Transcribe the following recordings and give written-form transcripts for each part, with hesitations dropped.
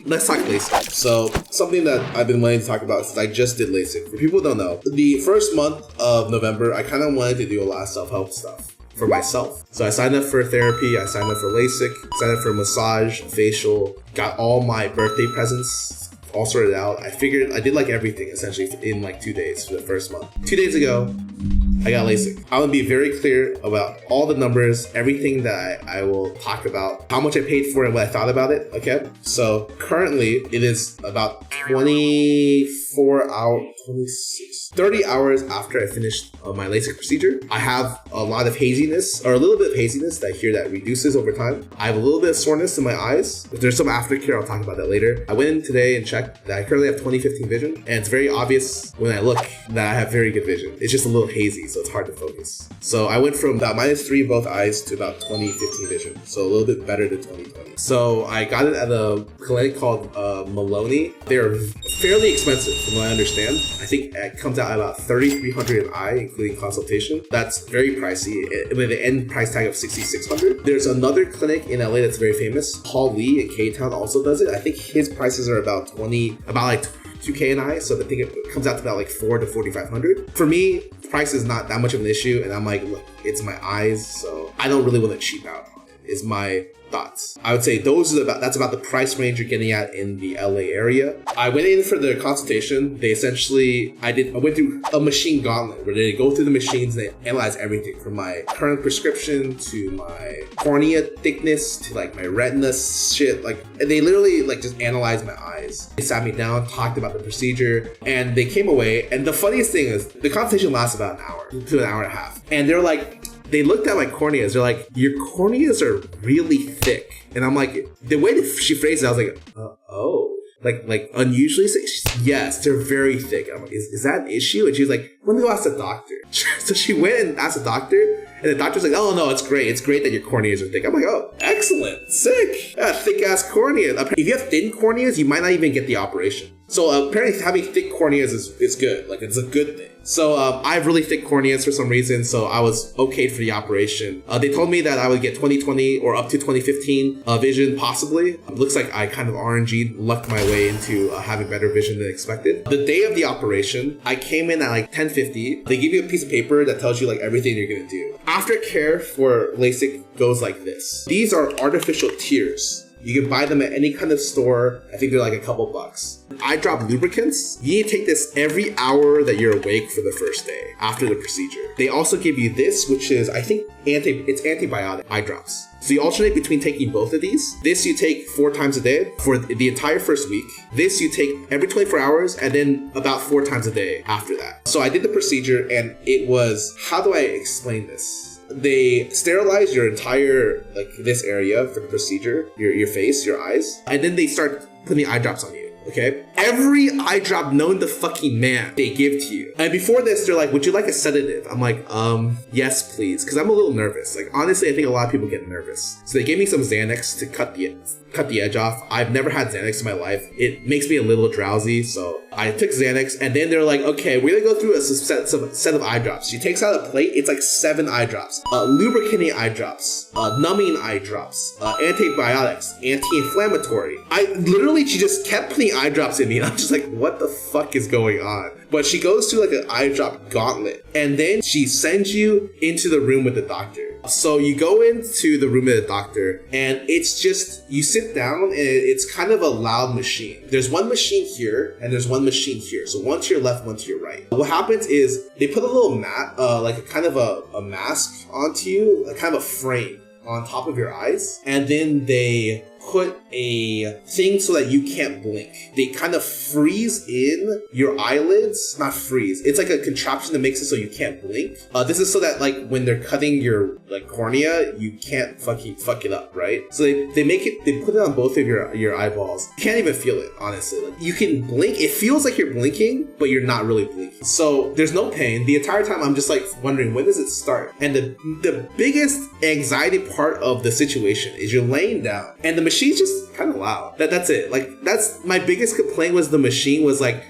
let's talk LASIK. So something that I've been wanting to talk about since I just did LASIK. For people who don't know, the first month of November, I kind of wanted to do a lot of self-help stuff for myself. So I signed up for therapy, I signed up for LASIK, signed up for massage, facial, got all my birthday presents all sorted out. I figured I did like everything essentially in like 2 days for the first month. 2 days ago, I got LASIK. I will be very clear about all the numbers, everything that I will talk about, how much I paid for it and what I thought about it, okay? So currently, it is about 30 hours after I finished my LASIK procedure. I have a lot of haziness, or a little bit of haziness that I hear that reduces over time. I have a little bit of soreness in my eyes. If there's some aftercare, I'll talk about that later. I went in today and checked that I currently have 20/15 vision, and it's very obvious when I look that I have very good vision. It's just a little hazy, so it's hard to focus. So I went from about -3 in both eyes to about 20/15 vision, so a little bit better than 20/20. So I got it at a clinic called Maloney. They're fairly expensive from what I understand. I think it comes out at about $3,300 an eye, including consultation. That's very pricey, with an end price tag of $6,600. There's another clinic in LA that's very famous. Paul Lee in K-Town also does it. I think his prices are about like 2K an eye, so I think it comes out to about like $4,000 to $4,500. For me, price is not that much of an issue, and I'm like, look, it's my eyes, so I don't really want to cheap out on it, is my thoughts. I would say that's about the price range you're getting at in the LA area. I went in for the consultation. They essentially, I went through a machine gauntlet where they go through the machines and they analyze everything from my current prescription to my cornea thickness to like my retina shit. Like they literally like just analyzed my eyes. They sat me down, talked about the procedure, and they came away. And the funniest thing is the consultation lasts about an hour to an hour and a half. And they're like, they looked at my corneas. They're like, your corneas are really thick. And I'm like, the way that she phrased it, I was like, oh. Like unusually thick? Yes, they're very thick. I'm like, is that an issue? And she was like, let me go ask the doctor. So she went and asked the doctor, and the doctor's like, oh no, it's great. It's great that your corneas are thick. I'm like, oh, excellent, sick. Yeah, thick ass corneas. If you have thin corneas, you might not even get the operation. So apparently having thick corneas is good. Like it's a good thing. So I have really thick corneas for some reason, so I was okayed for the operation. They told me that I would get 20/20 or up to 20/15 vision, possibly. It looks like I kind of RNG'd, lucked my way into having better vision than expected. The day of the operation, I came in at like 10:50. They give you a piece of paper that tells you like everything you're gonna do. Aftercare for LASIK goes like this. These are artificial tears. You can buy them at any kind of store. I think they're like a couple bucks. Eye drop lubricants. You need to take this every hour that you're awake for the first day after the procedure. They also give you this, which is, I think, it's antibiotic eye drops. So you alternate between taking both of these. This you take 4 times a day for the entire first week. This you take every 24 hours and then about 4 times a day after that. So I did the procedure and it was, how do I explain this? They sterilize your entire, like this area for the procedure, your face, your eyes, and then they start putting eye drops on you. Okay? Every eye drop known to fucking man they give to you. And before this, they're like, would you like a sedative? I'm like, yes, please. Because I'm a little nervous. Like, honestly, I think a lot of people get nervous. So they gave me some Xanax to cut the edge off. I've never had Xanax in my life. It makes me a little drowsy. So I took Xanax and then they're like, okay, we're gonna go through a set of eye drops. She takes out a plate. It's like 7 eye drops. Lubricating eye drops. Numbing eye drops. Antibiotics. Anti-inflammatory. She just kept putting eye drops in me and I'm just like, what the fuck is going on? But she goes through like an eye drop gauntlet and then she sends you into the room with the doctor. So you go into the room with the doctor and it's just, you sit down and it's kind of a loud machine. There's one machine here and there's one machine here. So one to your left, one to your right. What happens is they put a little mat, like a kind of a mask onto you, a kind of a frame on top of your eyes. And then they put a thing so that you can't blink. They kind of freeze in your eyelids. Not freeze. It's like a contraption that makes it so you can't blink. This is so that like when they're cutting your like cornea, you can't fucking fuck it up, right? So they put it on both of your eyeballs. You can't even feel it, honestly. Like, you can blink. It feels like you're blinking, but you're not really blinking. So there's no pain. The entire time I'm just like wondering, when does it start? And the biggest anxiety part of the situation is you're laying down and the machine's just kind of loud. That's it. Like, that's my biggest complaint was the machine was like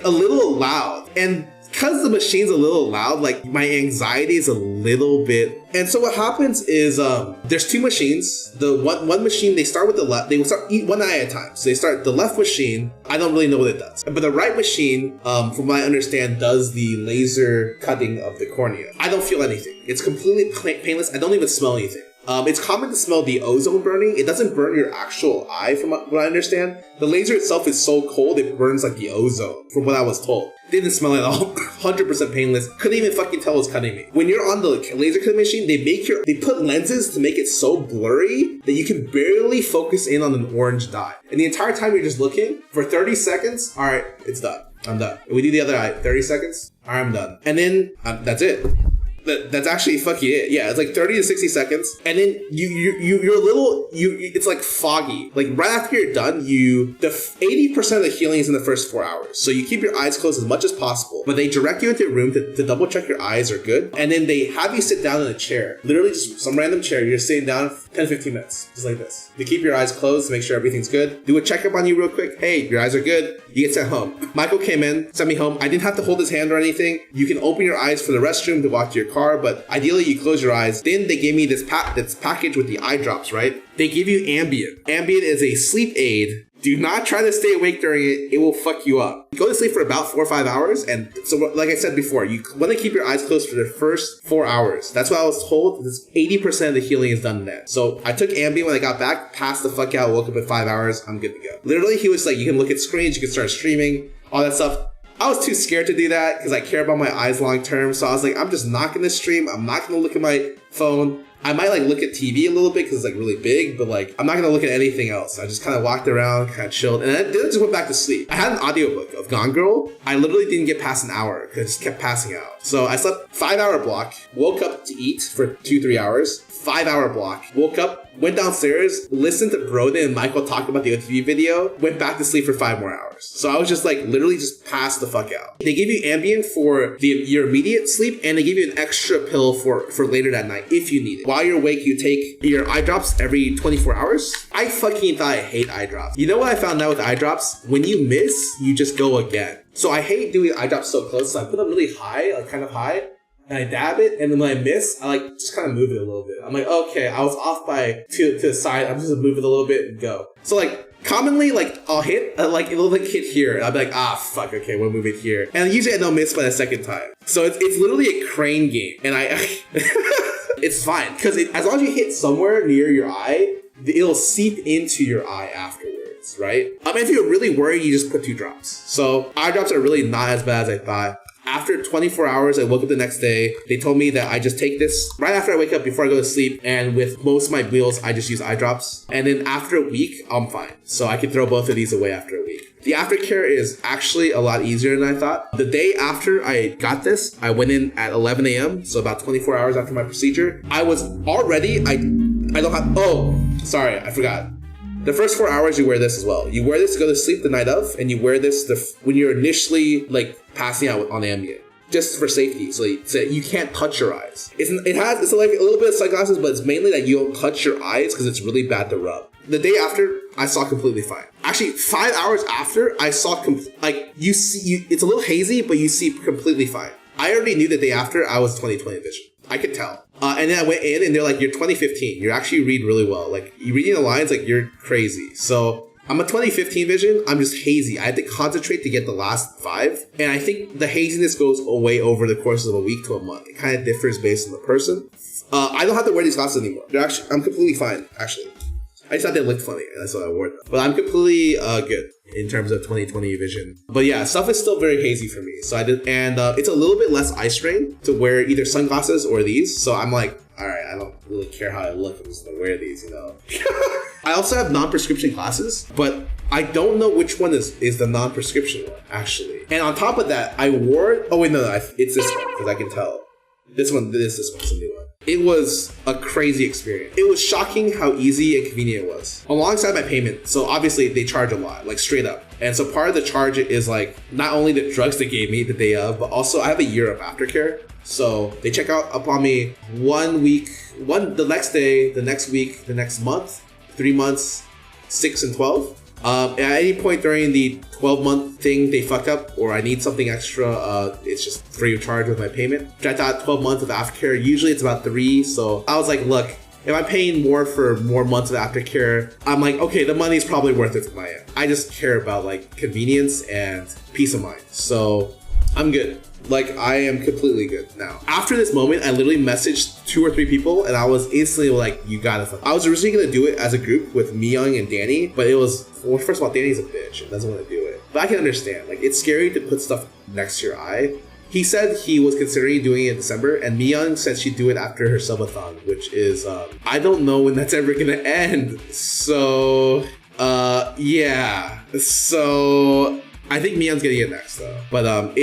a little loud. And because the machine's a little loud, like my anxiety is a little bit. And so what happens is there's two machines. The one machine, they start with the left. They will start one eye at a time. So they start the left machine. I don't really know what it does, but the right machine, from what I understand, does the laser cutting of the cornea. I don't feel anything. It's completely painless. I don't even smell anything. It's common to smell the ozone burning. It doesn't burn your actual eye, from what I understand. The laser itself is so cold, it burns like the ozone, from what I was told. Didn't smell at all. 100% painless. Couldn't even fucking tell it was cutting me. When you're on the laser cutting machine, they put lenses to make it so blurry that you can barely focus in on an orange dye. And the entire time you're just looking for 30 seconds. All right, it's done. I'm done. We do the other eye. 30 seconds. All right, I'm done. And then that's it. That's actually fucking it. Yeah, it's like 30 to 60 seconds. And then you're a little, it's like foggy. Like right after you're done, the 80% of the healing is in the first 4 hours. So you keep your eyes closed as much as possible, but they direct you into a room to double check your eyes are good. And then they have you sit down in a chair, literally just some random chair. You're sitting down 10, 15 minutes, just like this. They keep your eyes closed to make sure everything's good. Do a checkup on you real quick. Hey, your eyes are good. You get sent home. Michael came in, sent me home. I didn't have to hold his hand or anything. You can open your eyes for the restroom to walk to your car, but ideally you close your eyes. Then they gave me this package with the eye drops, right? They give you Ambien. Ambien is a sleep aid. Do not try to stay awake during it. It will fuck you up. You go to sleep for about 4 or 5 hours. And so like I said before, you want to keep your eyes closed for the first 4 hours. That's what I was told. 80% of the healing is done then. So I took Ambien when I got back, passed the fuck out, woke up in 5 hours. I'm good to go. Literally, he was like, you can look at screens, you can start streaming, all that stuff. I was too scared to do that because I care about my eyes long term. So I was like, I'm just not going to stream. I'm not going to look at my phone. I might like look at TV a little bit because it's like really big, but like I'm not gonna look at anything else. I just kind of walked around, kind of chilled, and then I just went back to sleep. I had an audiobook of Gone Girl. I literally didn't get past an hour because I just kept passing out. So I slept 5 hour block, woke up to eat for 2-3 hours, 5 hour block, woke up, went downstairs, listened to Broden and Michael talk about the OTV video, went back to sleep for 5 more hours. So I was just like literally just passed the fuck out. They give you Ambien for your immediate sleep, and they give you an extra pill for later that night if you need it. While you're awake, you take your eye drops every 24 hours. I fucking thought I hate eye drops. You know what I found out with eye drops? When you miss, you just go again. So I hate doing eye drops so close, so I put them really high, like kind of high, and I dab it, and then when I miss, I like just kind of move it a little bit. I'm like, okay, I was off by to the side. I'm just gonna move it a little bit and go. So like commonly, like I'll hit like it'll like hit here, and I'll be like, ah, fuck, okay, we'll move it here. And usually I don't miss by the second time. So it's literally a crane game, and it's fine because as long as you hit somewhere near your eye, it'll seep into your eye afterwards, right? If you're really worried, you just put 2 drops. So eye drops are really not as bad as I thought. After 24 hours, I woke up the next day. They told me that I just take this right after I wake up before I go to sleep. And with most of my meals, I just use eye drops. And then after a week, I'm fine. So I can throw both of these away after a week. The aftercare is actually a lot easier than I thought. The day after I got this, I went in at 11 a.m. So about 24 hours after my procedure. I was already, I don't have, oh, sorry, I forgot. The first 4 hours, you wear this as well. You wear this to go to sleep the night of, and you wear this when you're initially like passing out on Ambien, just for safety, so you can't touch your eyes. It's like a little bit of sunglasses, but it's mainly that you don't touch your eyes because it's really bad to rub. The day after, I saw completely fine. Actually, 5 hours after, I saw it's a little hazy, but you see completely fine. I already knew the day after I was 20/20 vision. I could tell. And then I went in and they're like, you're 20/15. You actually read really well. Like, you reading the lines, like, you're crazy. So I'm a 20/15 vision. I'm just hazy. I had to concentrate to get the last 5. And I think the haziness goes away over the course of a week to a month. It kind of differs based on the person. I don't have to wear these glasses anymore. I'm completely fine, actually. I just thought they looked funny. That's why I wore them. But I'm completely good in terms of 20/20 vision. But yeah, stuff is still very hazy for me. So I did, and it's a little bit less eye strain to wear either sunglasses or these. So I'm like, all right, I don't really care how I look. I'm just gonna wear these, you know. I also have non-prescription glasses, but I don't know which one is the non-prescription one, actually. And on top of that, I wore, oh wait, no, it's this one, because I can tell. This one's a new one. It was a crazy experience. It was shocking how easy and convenient it was. Alongside my payment, so obviously they charge a lot, like straight up. And so part of the charge is like not only the drugs they gave me the day of, but also I have a year of aftercare. So they check out upon me 1 week, the next day, the next week, the next month, 3 months, 6 and 12. At any point during the 12-month thing they fucked up, or I need something extra, it's just free of charge with my payment. Which I thought 12 months of aftercare, usually it's about 3. So I was like, look, if I'm paying more for more months of aftercare, I'm like, okay, the money's probably worth it for my end. I just care about like convenience and peace of mind. So I'm good. Like, I am completely good now. After this moment, I literally messaged 2 or 3 people, and I was instantly like, you gotta fuck. I was originally gonna do it as a group with Myung and Danny, but it was, well, first of all, Danny's a bitch and doesn't want to do it. But I can understand. Like, it's scary to put stuff next to your eye. He said he was considering doing it in December, and Myung said she'd do it after her subathon, which is, I don't know when that's ever gonna end. So, yeah. So, I think Myung's gonna get it next, though. But,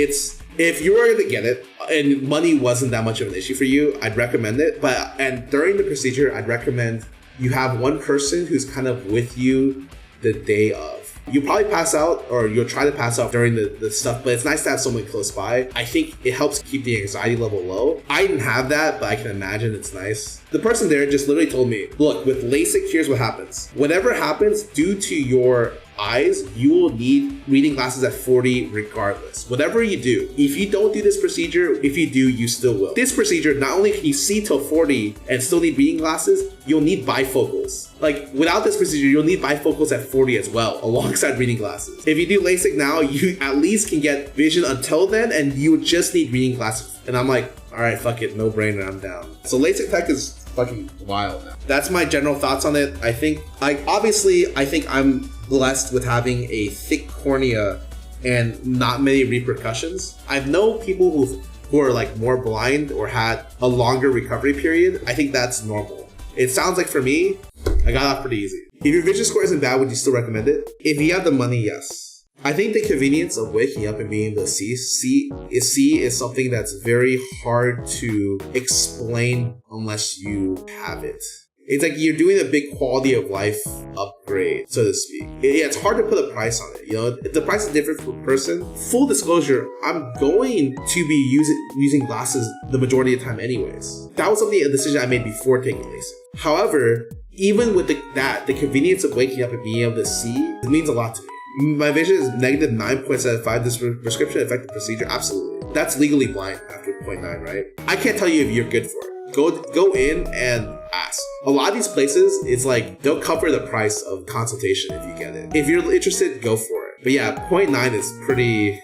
if you were to get it and money wasn't that much of an issue for you, I'd recommend it. And during the procedure, I'd recommend you have one person who's kind of with you the day of. You'll probably pass out, or you'll try to pass out during the stuff, but it's nice to have someone close by. I think it helps keep the anxiety level low. I didn't have that, but I can imagine it's nice. The person there just literally told me, look, with LASIK, here's what happens. Whatever happens due to your eyes, you will need reading glasses at 40 regardless. Whatever you do, if you don't do this procedure, if you do, you still will. This procedure, not only can you see till 40 and still need reading glasses, you'll need bifocals. Like, without this procedure, you'll need bifocals at 40 as well, alongside reading glasses. If you do LASIK now, you at least can get vision until then, and you would just need reading glasses. And I'm like, all right, fuck it, no brainer, I'm down. So LASIK tech is fucking wild now. That's my general thoughts on it. I think I'm blessed with having a thick cornea and not many repercussions. I've known people who are like more blind or had a longer recovery period. I think that's normal. It sounds like for me, I got off pretty easy. If your vision score isn't bad, would you still recommend it? If you have the money, yes. I think the convenience of waking up and being able to see is something that's very hard to explain unless you have it. It's like you're doing a big quality of life upgrade, so to speak. Yeah, it's hard to put a price on it. You know, the price is different per person. Full disclosure, I'm going to be using glasses the majority of the time anyways. That was a decision I made before taking LASIK. However, even with the convenience of waking up and being able to see, it means a lot to me. My vision is negative 9.75. This prescription affected procedure? Absolutely. That's legally blind after 0.9, right? I can't tell you if you're good for it. Go in and ask. A lot of these places, it's like they'll cover the price of consultation if you get it. If you're interested, go for it. But yeah, 0.9 is pretty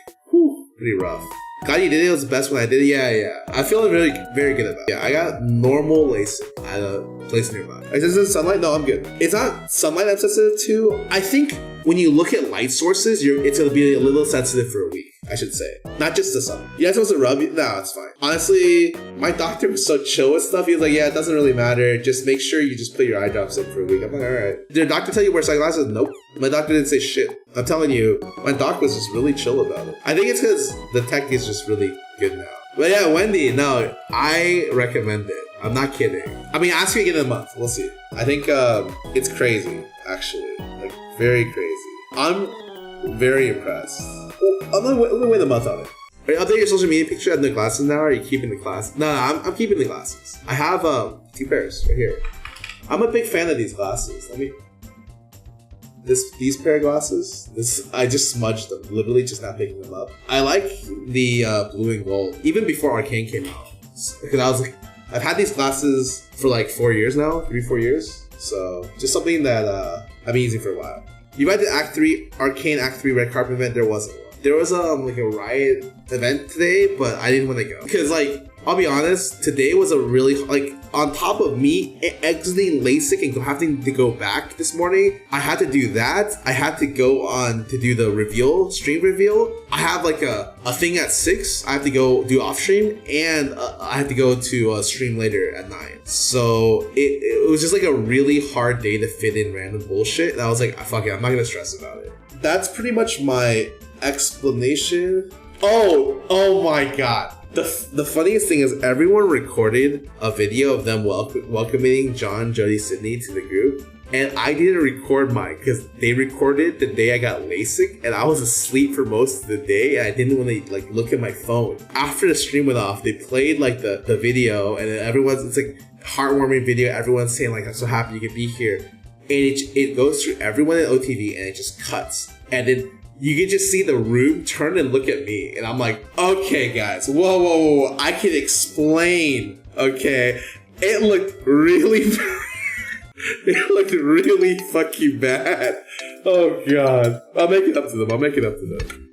rough. Glad you did it. It was the best when I did it. Yeah. I feel really very good about it. Yeah, I got normal LASIK at a place nearby. Is this sunlight? No, I'm good. It's not sunlight I'm sensitive to. I think when you look at light sources, it's going to be a little sensitive for a week, I should say. Not just the sun. You're not supposed to rub it? No, it's fine. Honestly, my doctor was so chill with stuff. He was like, yeah, it doesn't really matter. Just make sure you just put your eye drops in for a week. I'm like, all right. Did your doctor tell you wear sunglasses? Nope. My doctor didn't say shit. I'm telling you, my doc was just really chill about it. I think it's because the tech is just really good now. But yeah, Wendy, no, I recommend it. I'm not kidding. I mean, ask me again in a month. We'll see. I think it's crazy, actually. Like, very crazy. I'm very impressed. Well, I'm gonna wait a month on it. Are you updating your social media picture and the glasses now? Or are you keeping the glasses? No, I'm keeping the glasses. I have 2 pairs right here. I'm a big fan of these glasses. These pair of glasses. I just smudged them. Literally just not picking them up. I like the blue and gold. Even before Arcane came out. Because I was like, I've had these glasses for like 4 years now. 3-4 years. So just something that I've been using for a while. You might the Arcane Act 3 red carpet event. There wasn't one. There was like a Riot event today, but I didn't want to go. Because like, I'll be honest, today was a really, like, on top of me exiting LASIK and having to go back this morning, I had to do that. I had to go on to do the stream reveal. I have like a thing at 6. I have to go do off stream, and I have to go to stream later at 9. So it was just like a really hard day to fit in random bullshit. And I was like, fuck it, I'm not going to stress about it. That's pretty much my explanation. Oh my God. The funniest thing is everyone recorded a video of them welcoming John, Jody, Sydney to the group. And I didn't record mine because they recorded the day I got LASIK, and I was asleep for most of the day, and I didn't want to like look at my phone. After the stream went off, they played like the video, and then it's like heartwarming video. Everyone's saying like, I'm so happy you could be here. it goes through everyone in OTV and it just cuts. And then you can just see the room turn and look at me. And I'm like, okay, guys, whoa. I can explain, okay? It looked really, it looked really fucking bad. Oh, God. I'll make it up to them.